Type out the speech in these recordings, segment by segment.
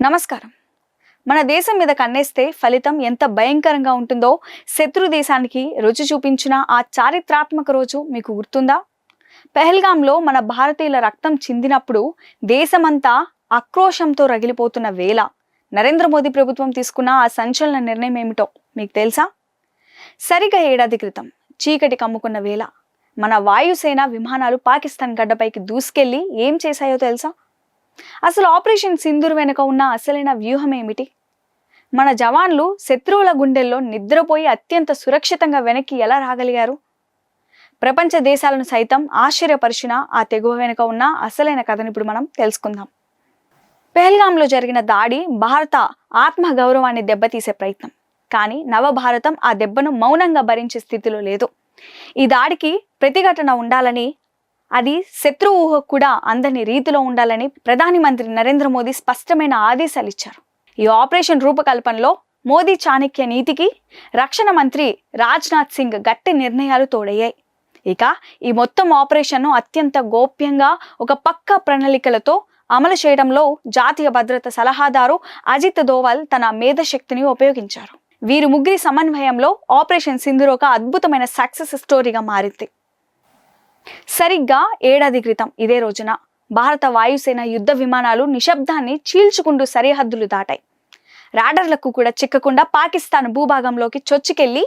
నమస్కారం. మన దేశం మీద కన్నేస్తే ఫలితం ఎంత భయంకరంగా ఉంటుందో శత్రు దేశానికి రుచి చూపించిన ఆ చారిత్రాత్మక రోజు మీకు గుర్తుందా? పెహల్గాంలో మన భారతీయుల రక్తం చిందినప్పుడు దేశమంతా ఆక్రోశంతో రగిలిపోతున్న వేళ నరేంద్ర మోదీ ప్రభుత్వం తీసుకున్న ఆ సంచలన నిర్ణయం ఏమిటో మీకు తెలుసా? సరిగా ఏడాది క్రితం చీకటి కమ్ముకున్న వేళ మన వాయుసేన విమానాలు పాకిస్తాన్ గడ్డపైకి దూసుకెళ్లి ఏం చేశాయో తెలుసా? అసలు ఆపరేషన్ సింధూర్ వెనుక ఉన్న అసలైన వ్యూహం ఏమిటి? మన జవాన్లు శత్రువుల గుండెల్లో నిద్రపోయి అత్యంత సురక్షితంగా వెనక్కి ఎలా రాగలిగారు? ప్రపంచ దేశాలను సైతం ఆశ్చర్యపరిచిన ఆ తెగువ వెనుక ఉన్న అసలైన కథను ఇప్పుడు మనం తెలుసుకుందాం. పెహల్గాంలో జరిగిన దాడి భారత ఆత్మ గౌరవాన్ని దెబ్బతీసే ప్రయత్నం. కానీ నవభారతం ఆ దెబ్బను మౌనంగా భరించే స్థితిలో లేదు. ఈ దాడికి ప్రతిఘటన ఉండాలని, అది శత్రు ఊహకు కూడా అందని రీతిలో ఉండాలని ప్రధాని మంత్రి నరేంద్ర మోదీ స్పష్టమైన ఆదేశాలు ఇచ్చారు. ఈ ఆపరేషన్ రూపకల్పనలో మోదీ చాణక్య నీతికి రక్షణ మంత్రి రాజ్నాథ్ సింగ్ గట్టి నిర్ణయాలు తోడయ్యాయి. ఇక ఈ మొత్తం ఆపరేషన్ను అత్యంత గోప్యంగా ఒక పక్కా ప్రణాళికలతో అమలు చేయడంలో జాతీయ భద్రత సలహాదారు అజిత్ దోవల్ తన మేధశక్తిని ఉపయోగించారు. వీరి ముగ్గురి సమన్వయంలో ఆపరేషన్ సింధూర్ ఒక అద్భుతమైన సక్సెస్ స్టోరీగా మారింది. సరిగ్గా ఏడాది క్రితం ఇదే రోజున భారత వాయుసేన యుద్ధ విమానాలు నిశ్శబ్దాన్ని చీల్చుకుంటూ సరిహద్దులు దాటాయి. రాడర్లకు కూడా చిక్కకుండా పాకిస్తాన్ భూభాగంలోకి చొచ్చుకెళ్లి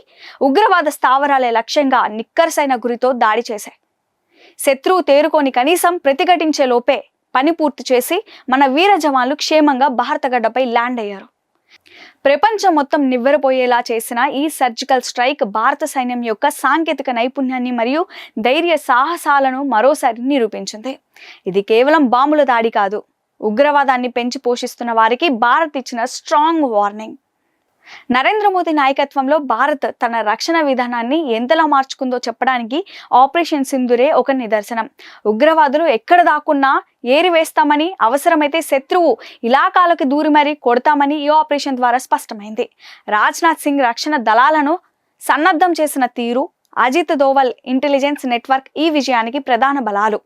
ఉగ్రవాద స్థావరాలే లక్ష్యంగా నిక్కర్సైన గురితో దాడి చేశాయి. శత్రువు తేరుకొని కనీసం ప్రతిఘటించే లోపే పని పూర్తి చేసి మన వీర జవాన్లు క్షేమంగా భారత గడ్డపై ల్యాండ్ అయ్యారు. ప్రపంచం మొత్తం నివ్వెరపోయేలా చేసిన ఈ సర్జికల్ స్ట్రైక్ భారత సైన్యం యొక్క సాంకేతిక నైపుణ్యాన్ని మరియు ధైర్య సాహసాలను మరోసారి నిరూపించింది. ఇది కేవలం బాంబుల దాడి కాదు, ఉగ్రవాదాన్ని పెంచి పోషిస్తున్న వారికి భారత్ ఇచ్చిన స్ట్రాంగ్ వార్నింగ్. నరేంద్ర మోదీ నాయకత్వంలో భారత్ తన రక్షణ విధానాన్ని ఎంతలా మార్చుకుందో చెప్పడానికి ఆపరేషన్ సింధూరే ఒక నిదర్శనం. ఉగ్రవాదులు ఎక్కడ దాక్కున్నా ఏరివేస్తామని, అవసరమైతే శత్రువు ఇలాకాలకు దూరి మరీ కొడతామని ఈ ఆపరేషన్ ద్వారా స్పష్టమైంది. రాజ్నాథ్ సింగ్ రక్షణ దళాలను సన్నద్ధం చేసిన తీరు, అజిత్ దోవల్ ఇంటెలిజెన్స్ నెట్వర్క్ ఈ విజయానికి ప్రధాన బలాలు.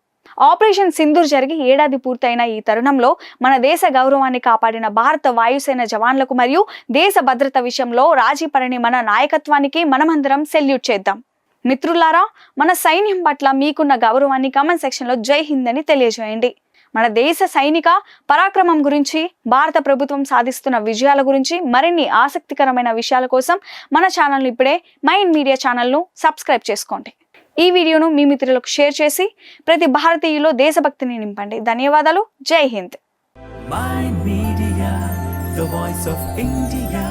ఆపరేషన్ సింధూర్ జరిగి ఏడాది పూర్తయిన ఈ తరుణంలో మన దేశ గౌరవాన్ని కాపాడిన భారత వాయుసేన జవాన్లకు మరియు దేశ భద్రత విషయంలో రాజీ పడని మన నాయకత్వానికి మనమందరం సెల్యూట్ చేద్దాం. మిత్రులారా, మన సైన్యం పట్ల మీకున్న గౌరవాన్ని కామెంట్ సెక్షన్లో జై హింద్ అని తెలియజేయండి. మన దేశ సైనిక పరాక్రమం గురించి, భారత ప్రభుత్వం సాధిస్తున్న విజయాల గురించి మరిన్ని ఆసక్తికరమైన విషయాల కోసం మన ఛానల్ను ఇప్పుడే మైండ్ మీడియా ఛానల్ను సబ్స్క్రైబ్ చేసుకోండి. ఈ వీడియోను మీ మిత్రులకు షేర్ చేసి ప్రతి భారతీయులో దేశభక్తిని నింపండి. ధన్యవాదాలు. జై Hind. Mind Media, the voice of India.